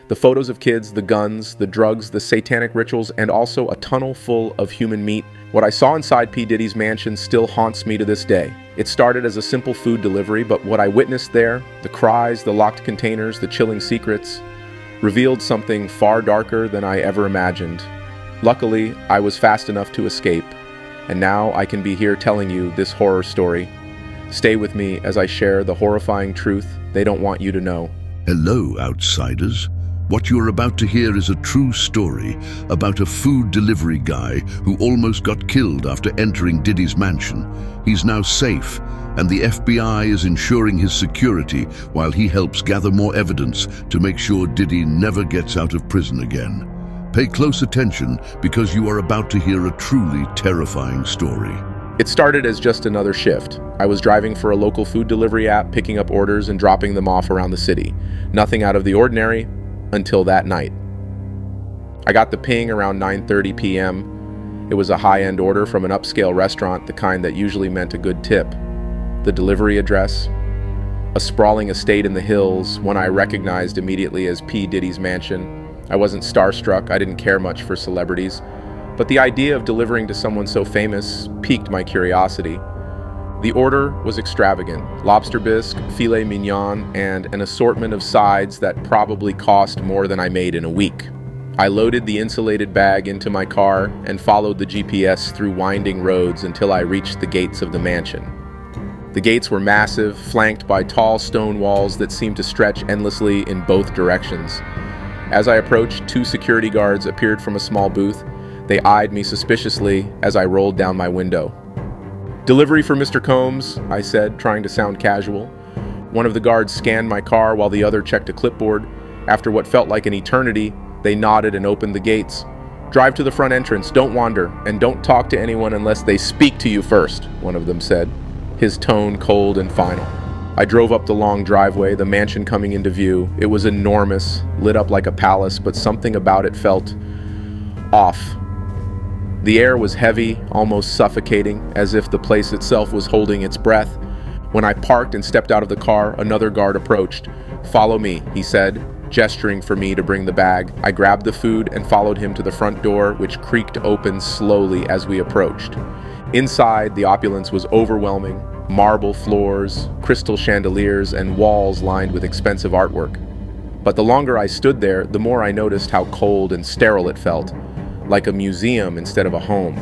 The photos of kids, the guns, the drugs, the satanic rituals, and also a tunnel full of human meat. What I saw inside P. Diddy's mansion still haunts me to this day. It started as a simple food delivery, but what I witnessed there, the cries, the locked containers, the chilling secrets, revealed something far darker than I ever imagined. Luckily, I was fast enough to escape, and now I can be here telling you this horror story. Stay with me as I share the horrifying truth they don't want you to know. Hello, outsiders. What you're about to hear is a true story about a food delivery guy who almost got killed after entering Diddy's mansion. He's now safe, and the FBI is ensuring his security while he helps gather more evidence to make sure Diddy never gets out of prison again. Pay close attention because you are about to hear a truly terrifying story. It started as just another shift. I was driving for a local food delivery app, picking up orders and dropping them off around the city. Nothing out of the ordinary until that night. I got the ping around 9:30 p.m. It was a high-end order from an upscale restaurant, the kind that usually meant a good tip. The delivery address, a sprawling estate in the hills, one I recognized immediately as P. Diddy's mansion. I wasn't starstruck, I didn't care much for celebrities, but the idea of delivering to someone so famous piqued my curiosity. The order was extravagant: lobster bisque, filet mignon, and an assortment of sides that probably cost more than I made in a week. I loaded the insulated bag into my car and followed the GPS through winding roads until I reached the gates of the mansion. The gates were massive, flanked by tall stone walls that seemed to stretch endlessly in both directions. As I approached, 2 security guards appeared from a small booth. They eyed me suspiciously as I rolled down my window. "Delivery for Mr. Combs," I said, trying to sound casual. One of the guards scanned my car while the other checked a clipboard. After what felt like an eternity, they nodded and opened the gates. "Drive to the front entrance, don't wander, and don't talk to anyone unless they speak to you first," one of them said, his tone cold and final. I drove up the long driveway, the mansion coming into view. It was enormous, lit up like a palace, but something about it felt off. The air was heavy, almost suffocating, as if the place itself was holding its breath. When I parked and stepped out of the car, another guard approached. "Follow me," he said, gesturing for me to bring the bag. I grabbed the food and followed him to the front door, which creaked open slowly as we approached. Inside, the opulence was overwhelming. Marble floors, crystal chandeliers, and walls lined with expensive artwork. But the longer I stood there, the more I noticed how cold and sterile it felt, like a museum instead of a home.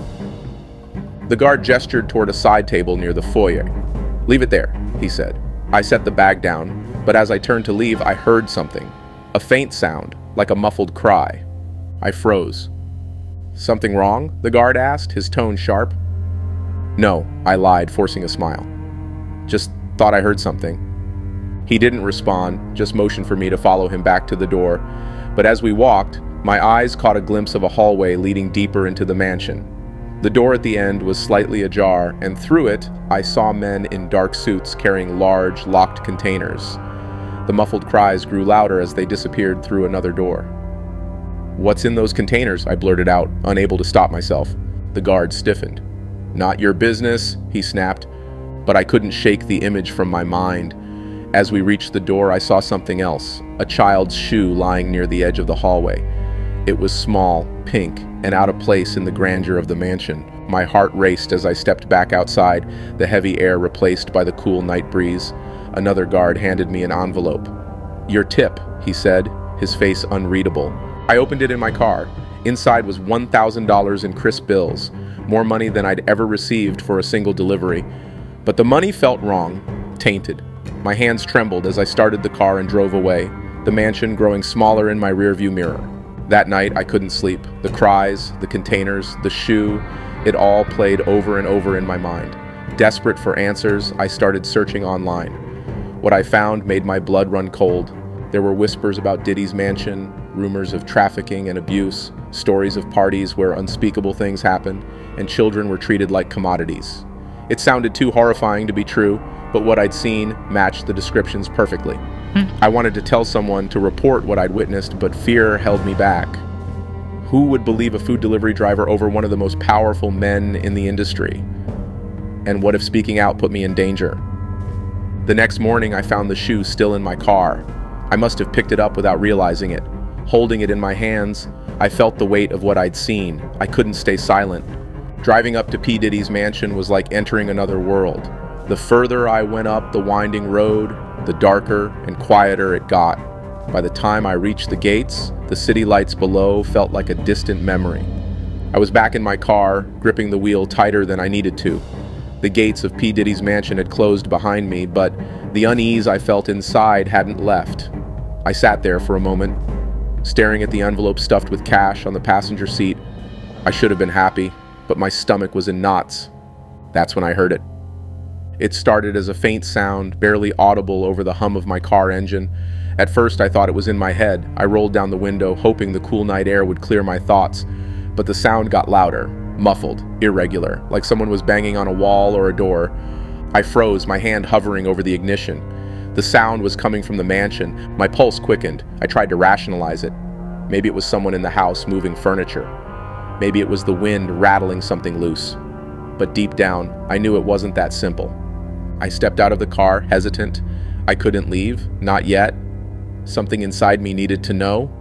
The guard gestured toward a side table near the foyer. "Leave it there," he said. I set the bag down, but as I turned to leave, I heard something. A faint sound, like a muffled cry. I froze. "Something wrong?" the guard asked, his tone sharp. "No," I lied, forcing a smile. "Just thought I heard something." He didn't respond, just motioned for me to follow him back to the door. But as we walked, my eyes caught a glimpse of a hallway leading deeper into the mansion. The door at the end was slightly ajar, and through it, I saw men in dark suits carrying large, locked containers. The muffled cries grew louder as they disappeared through another door. "What's in those containers?" I blurted out, unable to stop myself. The guard stiffened. "Not your business," he snapped, but I couldn't shake the image from my mind. As we reached the door, I saw something else, a child's shoe lying near the edge of the hallway. It was small, pink, and out of place in the grandeur of the mansion. My heart raced as I stepped back outside, the heavy air replaced by the cool night breeze. Another guard handed me an envelope. "Your tip," he said, his face unreadable. I opened it in my car. Inside was $1,000 in crisp bills, more money than I'd ever received for a single delivery. But the money felt wrong, tainted. My hands trembled as I started the car and drove away, the mansion growing smaller in my rearview mirror. That night, I couldn't sleep. The cries, the containers, the shoe, it all played over and over in my mind. Desperate for answers, I started searching online. What I found made my blood run cold. There were whispers about Diddy's mansion, rumors of trafficking and abuse, stories of parties where unspeakable things happened, and children were treated like commodities. It sounded too horrifying to be true, but what I'd seen matched the descriptions perfectly. I wanted to tell someone, to report what I'd witnessed, but fear held me back. Who would believe a food delivery driver over one of the most powerful men in the industry? And what if speaking out put me in danger? The next morning, I found the shoe still in my car. I must have picked it up without realizing it. Holding it in my hands, I felt the weight of what I'd seen. I couldn't stay silent. Driving up to P. Diddy's mansion was like entering another world. The further I went up the winding road, the darker and quieter it got. By the time I reached the gates, the city lights below felt like a distant memory. I was back in my car, gripping the wheel tighter than I needed to. The gates of P. Diddy's mansion had closed behind me, but the unease I felt inside hadn't left. I sat there for a moment, staring at the envelope stuffed with cash on the passenger seat. I should have been happy, but my stomach was in knots. That's when I heard it. It started as a faint sound, barely audible over the hum of my car engine. At first, I thought it was in my head. I rolled down the window, hoping the cool night air would clear my thoughts. But the sound got louder, muffled, irregular, like someone was banging on a wall or a door. I froze, my hand hovering over the ignition. The sound was coming from the mansion. My pulse quickened. I tried to rationalize it. Maybe it was someone in the house moving furniture. Maybe it was the wind rattling something loose. But deep down, I knew it wasn't that simple. I stepped out of the car, hesitant. I couldn't leave, not yet. Something inside me needed to know.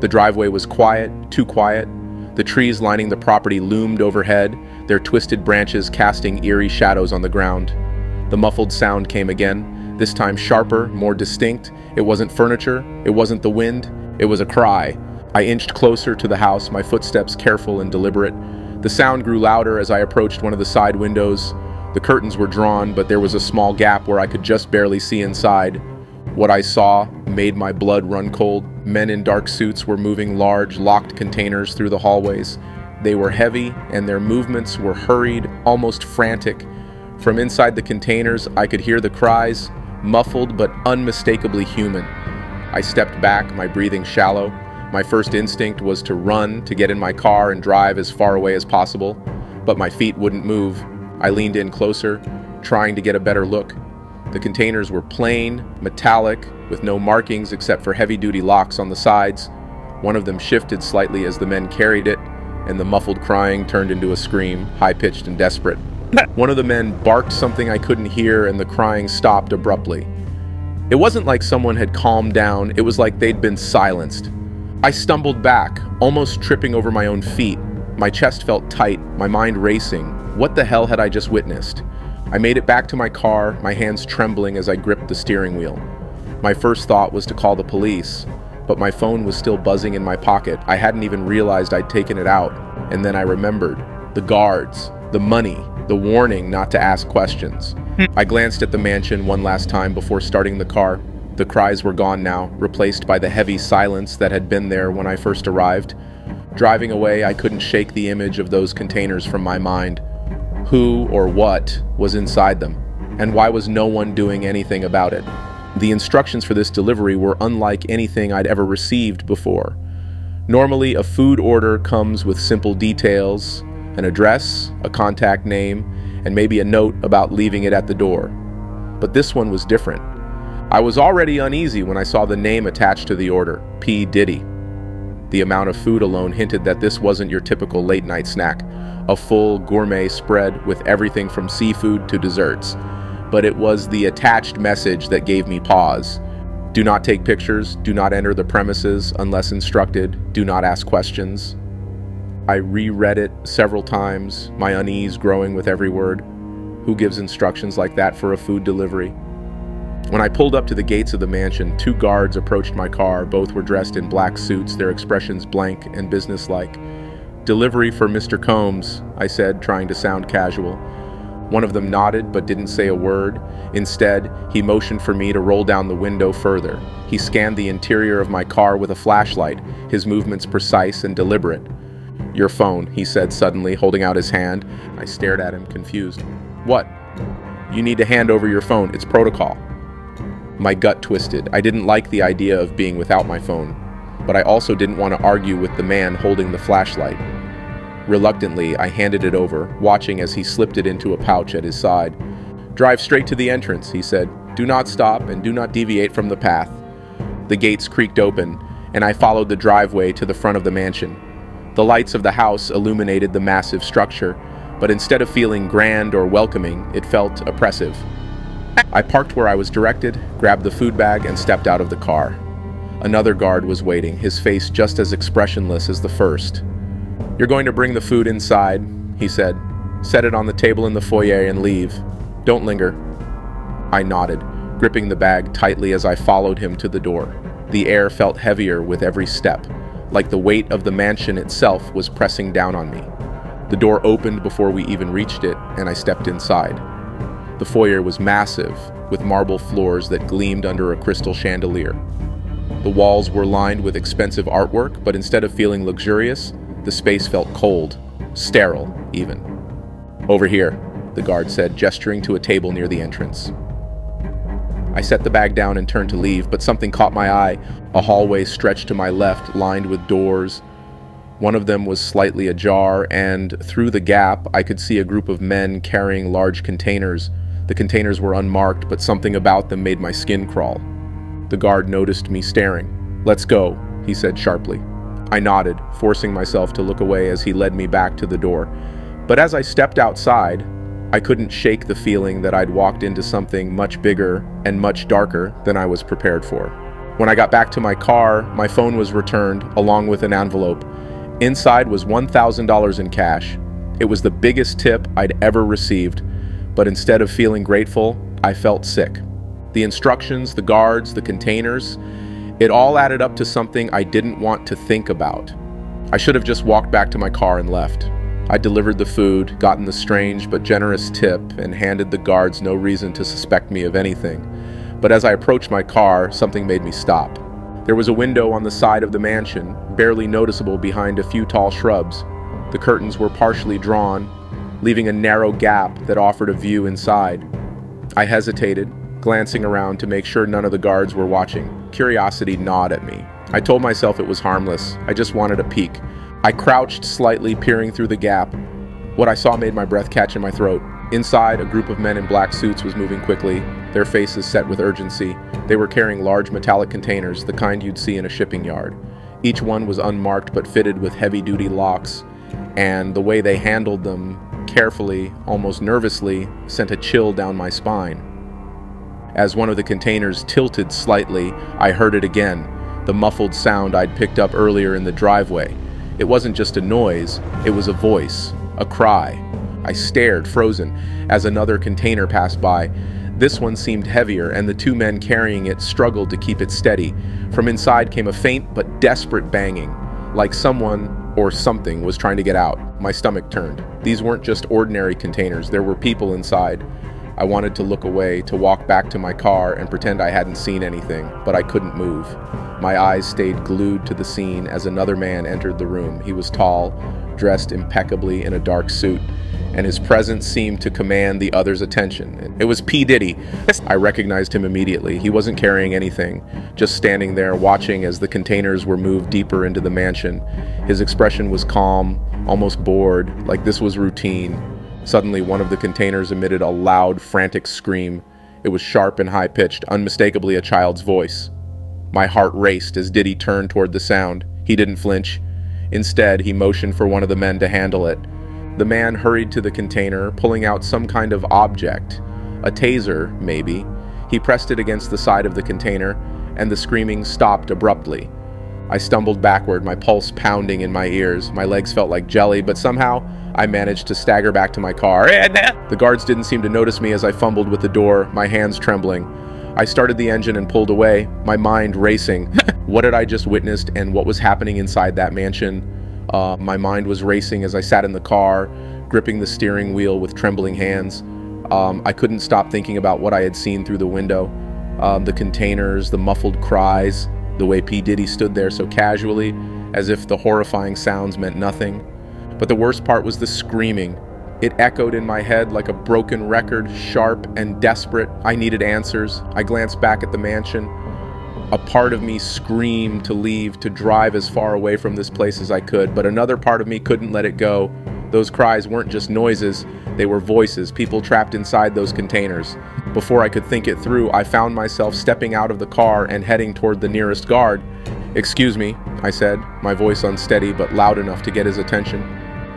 The driveway was quiet, too quiet. The trees lining the property loomed overhead, their twisted branches casting eerie shadows on the ground. The muffled sound came again, this time sharper, more distinct. It wasn't furniture, it wasn't the wind, it was a cry. I inched closer to the house, my footsteps careful and deliberate. The sound grew louder as I approached one of the side windows. The curtains were drawn, but there was a small gap where I could just barely see inside. What I saw made my blood run cold. Men in dark suits were moving large, locked containers through the hallways. They were heavy, and their movements were hurried, almost frantic. From inside the containers, I could hear the cries, muffled but unmistakably human. I stepped back, my breathing shallow. My first instinct was to run, to get in my car and drive as far away as possible, but my feet wouldn't move. I leaned in closer, trying to get a better look. The containers were plain, metallic, with no markings except for heavy-duty locks on the sides. One of them shifted slightly as the men carried it, and the muffled crying turned into a scream, high-pitched and desperate. One of the men barked something I couldn't hear, and the crying stopped abruptly. It wasn't like someone had calmed down, it was like they'd been silenced. I stumbled back, almost tripping over my own feet. My chest felt tight, my mind racing. What the hell had I just witnessed? I made it back to my car, my hands trembling as I gripped the steering wheel. My first thought was to call the police, but my phone was still buzzing in my pocket. I hadn't even realized I'd taken it out. And then I remembered. The guards, the money, the warning not to ask questions. I glanced at the mansion one last time before starting the car. The cries were gone now, replaced by the heavy silence that had been there when I first arrived. Driving away, I couldn't shake the image of those containers from my mind. Who or what was inside them? And why was no one doing anything about it? The instructions for this delivery were unlike anything I'd ever received before. Normally, a food order comes with simple details, an address, a contact name, and maybe a note about leaving it at the door. But this one was different. I was already uneasy when I saw the name attached to the order, P. Diddy. The amount of food alone hinted that this wasn't your typical late-night snack, a full gourmet spread with everything from seafood to desserts. But it was the attached message that gave me pause. Do not take pictures, do not enter the premises unless instructed, do not ask questions. I reread it several times, my unease growing with every word. Who gives instructions like that for a food delivery? When I pulled up to the gates of the mansion, 2 guards approached my car. Both were dressed in black suits, their expressions blank and businesslike. "Delivery for Mr. Combs," I said, trying to sound casual. One of them nodded but didn't say a word. Instead, he motioned for me to roll down the window further. He scanned the interior of my car with a flashlight, his movements precise and deliberate. "Your phone," he said suddenly, holding out his hand. I stared at him, confused. "What?" "You need to hand over your phone. It's protocol." My gut twisted. I didn't like the idea of being without my phone, but I also didn't want to argue with the man holding the flashlight. Reluctantly, I handed it over, watching as he slipped it into a pouch at his side. "Drive straight to the entrance," he said. "Do not stop and do not deviate from the path." The gates creaked open, and I followed the driveway to the front of the mansion. The lights of the house illuminated the massive structure, but instead of feeling grand or welcoming, it felt oppressive. I parked where I was directed, grabbed the food bag, and stepped out of the car. Another guard was waiting, his face just as expressionless as the first. "You're going to bring the food inside," he said. "Set it on the table in the foyer and leave. Don't linger." I nodded, gripping the bag tightly as I followed him to the door. The air felt heavier with every step, like the weight of the mansion itself was pressing down on me. The door opened before we even reached it, and I stepped inside. The foyer was massive, with marble floors that gleamed under a crystal chandelier. The walls were lined with expensive artwork, but instead of feeling luxurious, the space felt cold, sterile even. "Over here," the guard said, gesturing to a table near the entrance. I set the bag down and turned to leave, but something caught my eye. A hallway stretched to my left, lined with doors. One of them was slightly ajar, and through the gap, I could see a group of men carrying large containers. The containers were unmarked, but something about them made my skin crawl. The guard noticed me staring. "Let's go," he said sharply. I nodded, forcing myself to look away as he led me back to the door. But as I stepped outside, I couldn't shake the feeling that I'd walked into something much bigger and much darker than I was prepared for. When I got back to my car, my phone was returned, along with an envelope. Inside was $1,000 in cash. It was the biggest tip I'd ever received, but instead of feeling grateful, I felt sick. The instructions, the guards, the containers, it all added up to something I didn't want to think about. I should have just walked back to my car and left. I delivered the food, gotten the strange but generous tip, and handed the guards no reason to suspect me of anything. But as I approached my car, something made me stop. There was a window on the side of the mansion, barely noticeable behind a few tall shrubs. The curtains were partially drawn, leaving a narrow gap that offered a view inside. I hesitated, glancing around to make sure none of the guards were watching. Curiosity gnawed at me. I told myself it was harmless. I just wanted a peek. I crouched slightly, peering through the gap. What I saw made my breath catch in my throat. Inside, a group of men in black suits was moving quickly, their faces set with urgency. They were carrying large metallic containers, the kind you'd see in a shipping yard. Each one was unmarked but fitted with heavy-duty locks, and the way they handled them, carefully, almost nervously, sent a chill down my spine. As one of the containers tilted slightly, I heard it again, the muffled sound I'd picked up earlier in the driveway. It wasn't just a noise, it was a voice, a cry. I stared, frozen, as another container passed by. This one seemed heavier, and the two men carrying it struggled to keep it steady. From inside came a faint but desperate banging, like someone or something was trying to get out. My stomach turned. These weren't just ordinary containers, there were people inside. I wanted to look away, to walk back to my car and pretend I hadn't seen anything, but I couldn't move. My eyes stayed glued to the scene as another man entered the room. He was tall, dressed impeccably in a dark suit, and his presence seemed to command the others' attention. It was P. Diddy. I recognized him immediately. He wasn't carrying anything, just standing there watching as the containers were moved deeper into the mansion. His expression was calm, almost bored, like this was routine. Suddenly, one of the containers emitted a loud, frantic scream. It was sharp and high-pitched, unmistakably a child's voice. My heart raced as Diddy turned toward the sound. He didn't flinch. Instead, he motioned for one of the men to handle it. The man hurried to the container, pulling out some kind of object. A taser, maybe. He pressed it against the side of the container, and the screaming stopped abruptly. I stumbled backward, my pulse pounding in my ears. My legs felt like jelly, but somehow I managed to stagger back to my car. The guards didn't seem to notice me as I fumbled with the door, my hands trembling. I started the engine and pulled away, my mind racing. What had I just witnessed, and what was happening inside that mansion? My mind was racing as I sat in the car, gripping the steering wheel with trembling hands. I couldn't stop thinking about what I had seen through the window. The containers, the muffled cries, the way P. Diddy stood there so casually, as if the horrifying sounds meant nothing. But the worst part was the screaming. It echoed in my head like a broken record, sharp and desperate. I needed answers. I glanced back at the mansion. A part of me screamed to leave, to drive as far away from this place as I could, but another part of me couldn't let it go. Those cries weren't just noises, they were voices, people trapped inside those containers. Before I could think it through, I found myself stepping out of the car and heading toward the nearest guard. "Excuse me," I said, my voice unsteady but loud enough to get his attention.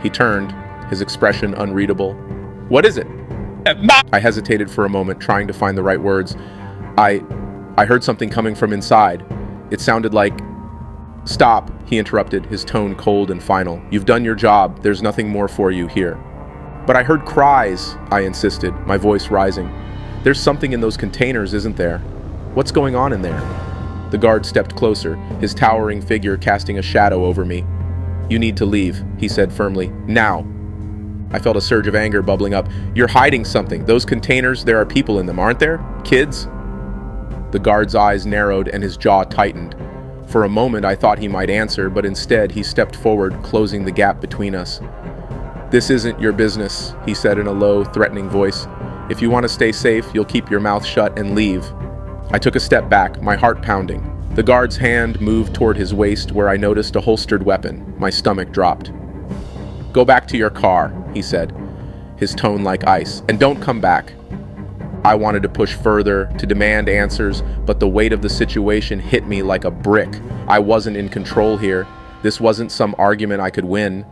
He turned, his expression unreadable. "What is it?" I hesitated for a moment, trying to find the right words. I heard something coming from inside. It sounded like... "Stop," he interrupted, his tone cold and final. "You've done your job. There's nothing more for you here." "But I heard cries," I insisted, my voice rising. "There's something in those containers, isn't there? What's going on in there?" The guard stepped closer, his towering figure casting a shadow over me. "You need to leave," he said firmly. "Now." I felt a surge of anger bubbling up. "You're hiding something. Those containers, there are people in them, aren't there? Kids?" The guard's eyes narrowed and his jaw tightened. For a moment I thought he might answer, but instead he stepped forward, closing the gap between us. "This isn't your business," he said in a low, threatening voice. "If you want to stay safe, you'll keep your mouth shut and leave." I took a step back, my heart pounding. The guard's hand moved toward his waist where I noticed a holstered weapon. My stomach dropped. "Go back to your car," he said, his tone like ice, "and don't come back." I wanted to push further, to demand answers, but the weight of the situation hit me like a brick. I wasn't in control here. This wasn't some argument I could win.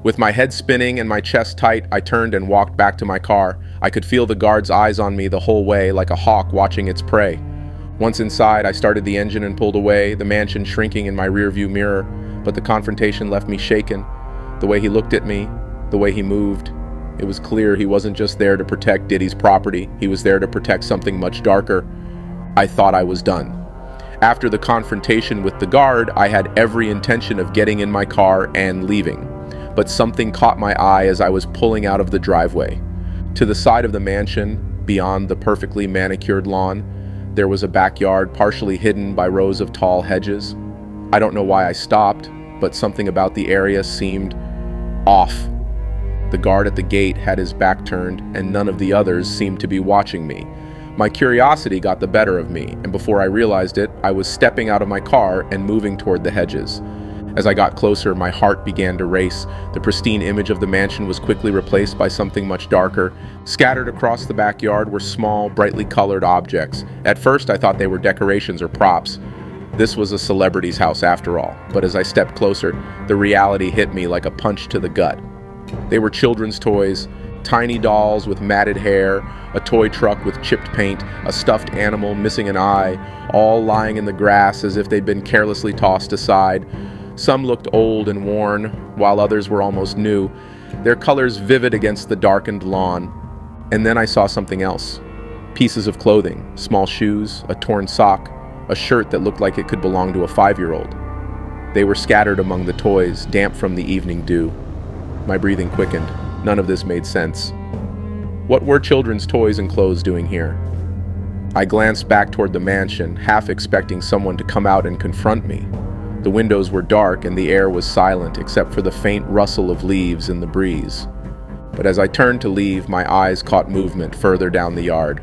With my head spinning and my chest tight, I turned and walked back to my car. I could feel the guard's eyes on me the whole way, like a hawk watching its prey. Once inside, I started the engine and pulled away, the mansion shrinking in my rearview mirror, but the confrontation left me shaken. The way he looked at me, the way he moved. It was clear he wasn't just there to protect Diddy's property, he was there to protect something much darker. I thought I was done. After the confrontation with the guard, I had every intention of getting in my car and leaving. But something caught my eye as I was pulling out of the driveway. To the side of the mansion, beyond the perfectly manicured lawn, there was a backyard partially hidden by rows of tall hedges. I don't know why I stopped, but something about the area seemed off. The guard at the gate had his back turned, and none of the others seemed to be watching me. My curiosity got the better of me, and before I realized it, I was stepping out of my car and moving toward the hedges. As I got closer, my heart began to race. The pristine image of the mansion was quickly replaced by something much darker. Scattered across the backyard were small, brightly colored objects. At first, I thought they were decorations or props. This was a celebrity's house after all, but as I stepped closer, the reality hit me like a punch to the gut. They were children's toys, tiny dolls with matted hair, a toy truck with chipped paint, a stuffed animal missing an eye, all lying in the grass as if they'd been carelessly tossed aside. Some looked old and worn, while others were almost new, their colors vivid against the darkened lawn. And then I saw something else. Pieces of clothing, small shoes, a torn sock, a shirt that looked like it could belong to a 5-year-old. They were scattered among the toys, damp from the evening dew. My breathing quickened. None of this made sense. What were children's toys and clothes doing here? I glanced back toward the mansion, half expecting someone to come out and confront me. The windows were dark and the air was silent except for the faint rustle of leaves in the breeze. But as I turned to leave, my eyes caught movement further down the yard.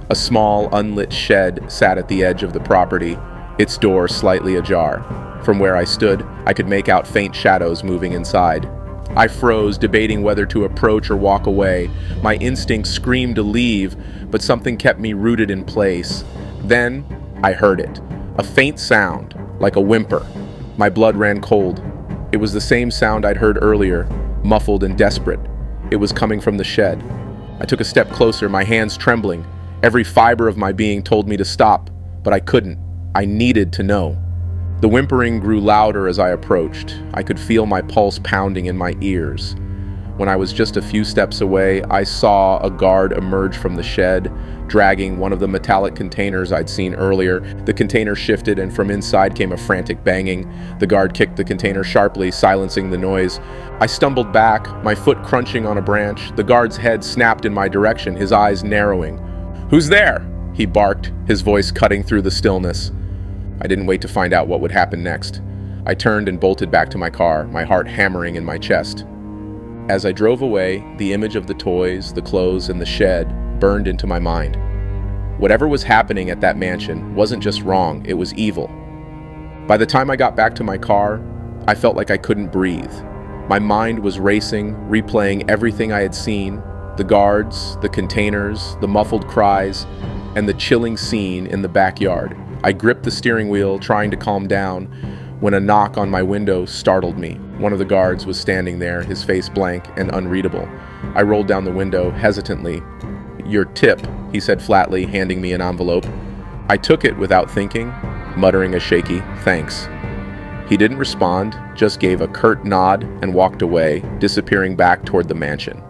A small, unlit shed sat at the edge of the property, its door slightly ajar. From where I stood, I could make out faint shadows moving inside. I froze, debating whether to approach or walk away. My instinct screamed to leave, but something kept me rooted in place. Then, I heard it. A faint sound, like a whimper. My blood ran cold. It was the same sound I'd heard earlier, muffled and desperate. It was coming from the shed. I took a step closer, my hands trembling. Every fiber of my being told me to stop, but I couldn't. I needed to know. The whimpering grew louder as I approached. I could feel my pulse pounding in my ears. When I was just a few steps away, I saw a guard emerge from the shed, dragging one of the metallic containers I'd seen earlier. The container shifted, and from inside came a frantic banging. The guard kicked the container sharply, silencing the noise. I stumbled back, my foot crunching on a branch. The guard's head snapped in my direction, his eyes narrowing. "Who's there?" he barked, his voice cutting through the stillness. I didn't wait to find out what would happen next. I turned and bolted back to my car, my heart hammering in my chest. As I drove away, the image of the toys, the clothes, and the shed burned into my mind. Whatever was happening at that mansion wasn't just wrong, it was evil. By the time I got back to my car, I felt like I couldn't breathe. My mind was racing, replaying everything I had seen, the guards, the containers, the muffled cries, and the chilling scene in the backyard. I gripped the steering wheel, trying to calm down, when a knock on my window startled me. One of the guards was standing there, his face blank and unreadable. I rolled down the window hesitantly. "Your tip," he said flatly, handing me an envelope. I took it without thinking. muttering a shaky "thanks." He didn't respond, just gave a curt nod and walked away, disappearing back toward the mansion.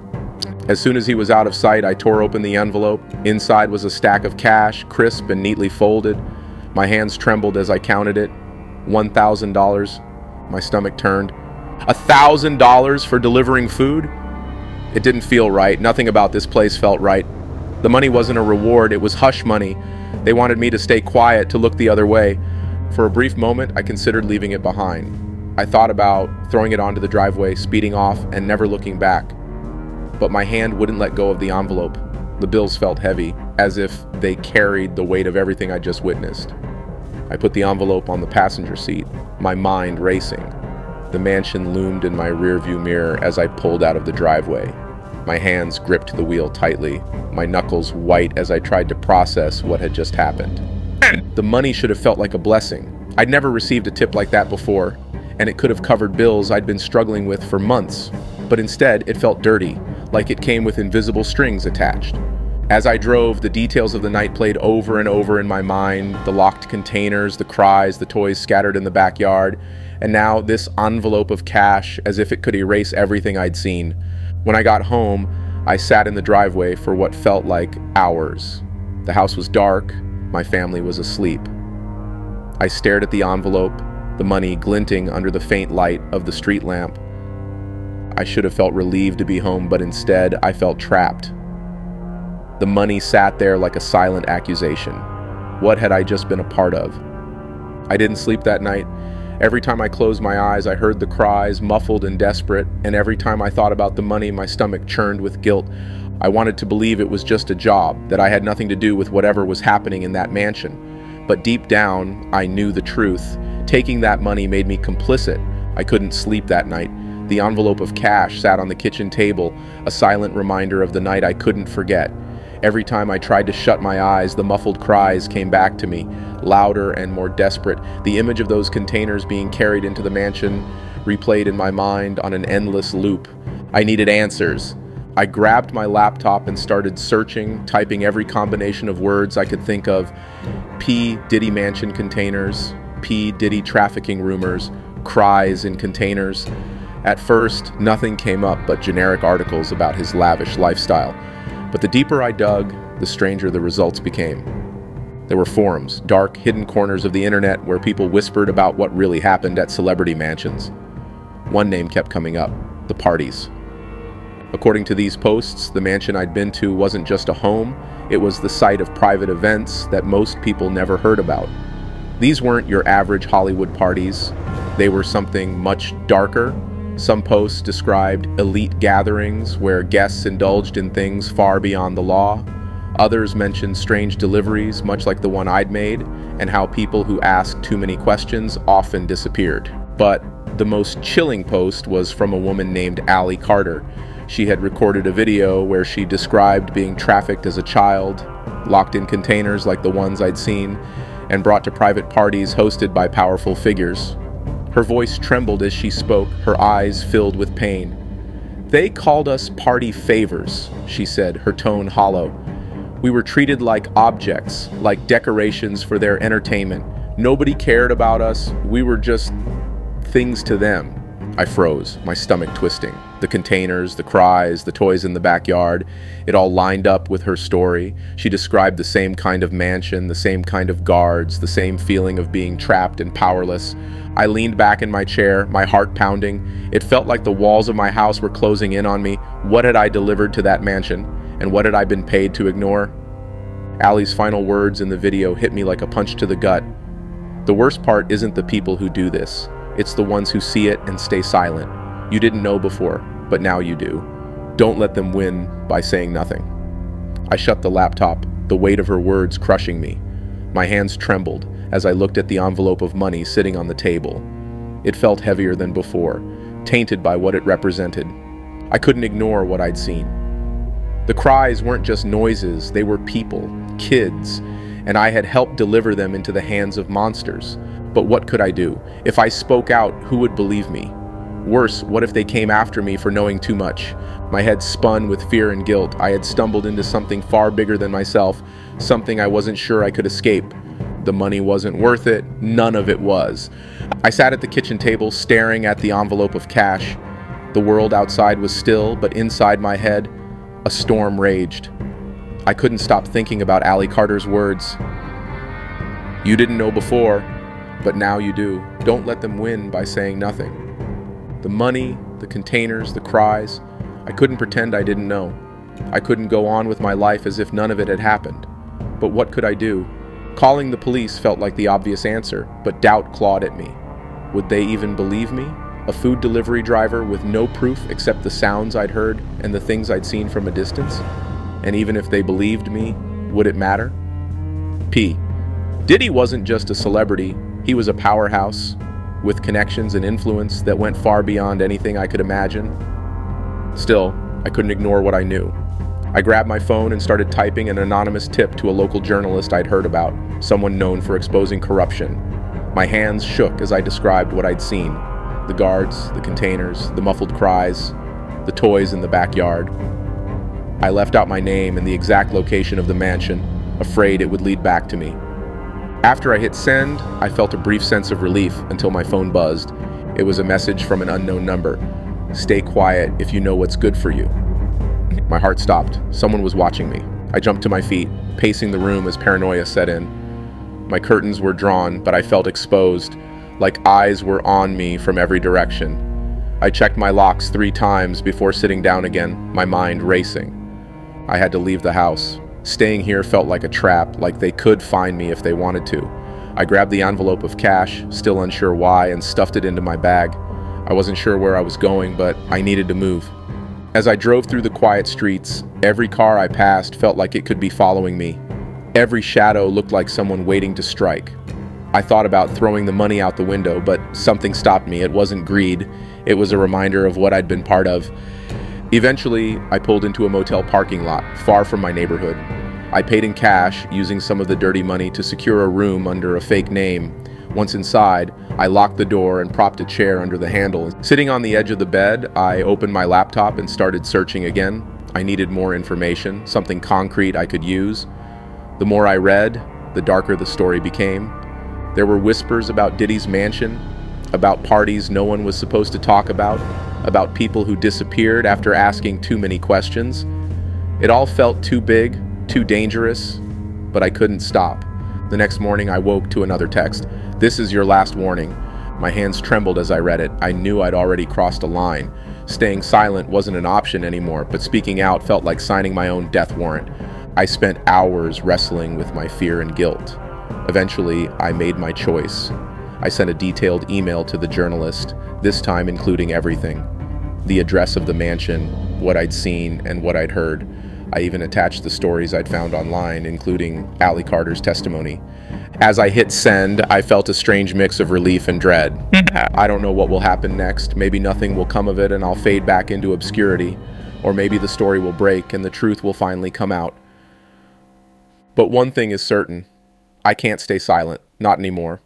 As soon as he was out of sight, I tore open the envelope. Inside was a stack of cash, crisp and neatly folded. My hands trembled as I counted it. $1,000. My stomach turned. $1,000 for delivering food? It didn't feel right. Nothing about this place felt right. The money wasn't a reward, it was hush money. They wanted me to stay quiet, to look the other way. For a brief moment, I considered leaving it behind. I thought about throwing it onto the driveway, speeding off, and never looking back. But my hand wouldn't let go of the envelope. The bills felt heavy, as if they carried the weight of everything I just witnessed. I put the envelope on the passenger seat, my mind racing. The mansion loomed in my rearview mirror as I pulled out of the driveway. My hands gripped the wheel tightly, my knuckles white as I tried to process what had just happened. The money should have felt like a blessing. I'd never received a tip like that before, and it could have covered bills I'd been struggling with for months. But instead, it felt dirty, like it came with invisible strings attached. As I drove, the details of the night played over and over in my mind, the locked containers, the cries, the toys scattered in the backyard, and now this envelope of cash, as if it could erase everything I'd seen. When I got home, I sat in the driveway for what felt like hours. The house was dark, my family was asleep. I stared at the envelope, the money glinting under the faint light of the street lamp. I should have felt relieved to be home, but instead I felt trapped. The money sat there like a silent accusation. What had I just been a part of? I didn't sleep that night. Every time I closed my eyes, I heard the cries, muffled and desperate, and every time I thought about the money, my stomach churned with guilt. I wanted to believe it was just a job, that I had nothing to do with whatever was happening in that mansion. But deep down, I knew the truth. Taking that money made me complicit. I couldn't sleep that night. The envelope of cash sat on the kitchen table, a silent reminder of the night I couldn't forget. Every time I tried to shut my eyes, the muffled cries came back to me, louder and more desperate. The image of those containers being carried into the mansion replayed in my mind on an endless loop. I needed answers. I grabbed my laptop and started searching, typing every combination of words I could think of. P. Diddy mansion containers, P. Diddy trafficking rumors, cries in containers. At first, nothing came up but generic articles about his lavish lifestyle. But the deeper I dug, the stranger the results became. There were forums, dark, hidden corners of the internet where people whispered about what really happened at celebrity mansions. One name kept coming up: the parties. According to these posts, the mansion I'd been to wasn't just a home, it was the site of private events that most people never heard about. These weren't your average Hollywood parties. They were something much darker. Some posts described elite gatherings where guests indulged in things far beyond the law. Others mentioned strange deliveries, much like the one I'd made, and how people who asked too many questions often disappeared. But the most chilling post was from a woman named Allie Carter. She had recorded a video where she described being trafficked as a child, locked in containers like the ones I'd seen, and brought to private parties hosted by powerful figures. Her voice trembled as she spoke, her eyes filled with pain. "They called us party favors," she said, her tone hollow. "We were treated like objects, like decorations for their entertainment. Nobody cared about us. We were just things to them." I froze, my stomach twisting. The containers, the cries, the toys in the backyard, it all lined up with her story. She described the same kind of mansion, the same kind of guards, the same feeling of being trapped and powerless. I leaned back in my chair, my heart pounding. It felt like the walls of my house were closing in on me. What had I delivered to that mansion? And what had I been paid to ignore? Allie's final words in the video hit me like a punch to the gut. "The worst part isn't the people who do this. It's the ones who see it and stay silent. You didn't know before, but now you do. Don't let them win by saying nothing." I shut the laptop, the weight of her words crushing me. My hands trembled as I looked at the envelope of money sitting on the table. It felt heavier than before, tainted by what it represented. I couldn't ignore what I'd seen. The cries weren't just noises, they were people, kids, and I had helped deliver them into the hands of monsters. But what could I do? If I spoke out, who would believe me? Worse, what if they came after me for knowing too much? My head spun with fear and guilt. I had stumbled into something far bigger than myself, something I wasn't sure I could escape. The money wasn't worth it. None of it was. I sat at the kitchen table staring at the envelope of cash. The world outside was still, but inside my head, a storm raged. I couldn't stop thinking about Allie Carter's words. You didn't know before, but now you do. Don't let them win by saying nothing. The money, the containers, the cries, I couldn't pretend I didn't know. I couldn't go on with my life as if none of it had happened. But what could I do? Calling the police felt like the obvious answer, but doubt clawed at me. Would they even believe me? A food delivery driver with no proof except the sounds I'd heard and the things I'd seen from a distance? And even if they believed me, would it matter? P. Diddy wasn't just a celebrity, he was a powerhouse with connections and influence that went far beyond anything I could imagine. Still, I couldn't ignore what I knew. I grabbed my phone and started typing an anonymous tip to a local journalist I'd heard about, someone known for exposing corruption. My hands shook as I described what I'd seen. The guards, the containers, the muffled cries, the toys in the backyard. I left out my name and the exact location of the mansion, afraid it would lead back to me. After I hit send, I felt a brief sense of relief until my phone buzzed. It was a message from an unknown number. Stay quiet if you know what's good for you. My heart stopped. Someone was watching me. I jumped to my feet, pacing the room as paranoia set in. My curtains were drawn, but I felt exposed, like eyes were on me from every direction. I checked my locks 3 times before sitting down again, my mind racing. I had to leave the house. Staying here felt like a trap, like they could find me if they wanted to. I grabbed the envelope of cash, still unsure why, and stuffed it into my bag. I wasn't sure where I was going, but I needed to move. As I drove through the quiet streets, every car I passed felt like it could be following me. Every shadow looked like someone waiting to strike. I thought about throwing the money out the window, but something stopped me. It wasn't greed. It was a reminder of what I'd been part of. Eventually, I pulled into a motel parking lot, far from my neighborhood. I paid in cash, using some of the dirty money to secure a room under a fake name. Once inside, I locked the door and propped a chair under the handle. Sitting on the edge of the bed, I opened my laptop and started searching again. I needed more information, something concrete I could use. The more I read, the darker the story became. There were whispers about Diddy's mansion, about parties no one was supposed to talk about people who disappeared after asking too many questions. It all felt too big, too dangerous, but I couldn't stop. The next morning I woke to another text. This is your last warning. My hands trembled as I read it. I knew I'd already crossed a line. Staying silent wasn't an option anymore, but speaking out felt like signing my own death warrant. I spent hours wrestling with my fear and guilt. Eventually, I made my choice. I sent a detailed email to the journalist, this time including everything. The address of the mansion, what I'd seen, and what I'd heard. I even attached the stories I'd found online, including Allie Carter's testimony. As I hit send, I felt a strange mix of relief and dread. I don't know what will happen next. Maybe nothing will come of it and I'll fade back into obscurity. Or maybe the story will break and the truth will finally come out. But one thing is certain. I can't stay silent. Not anymore.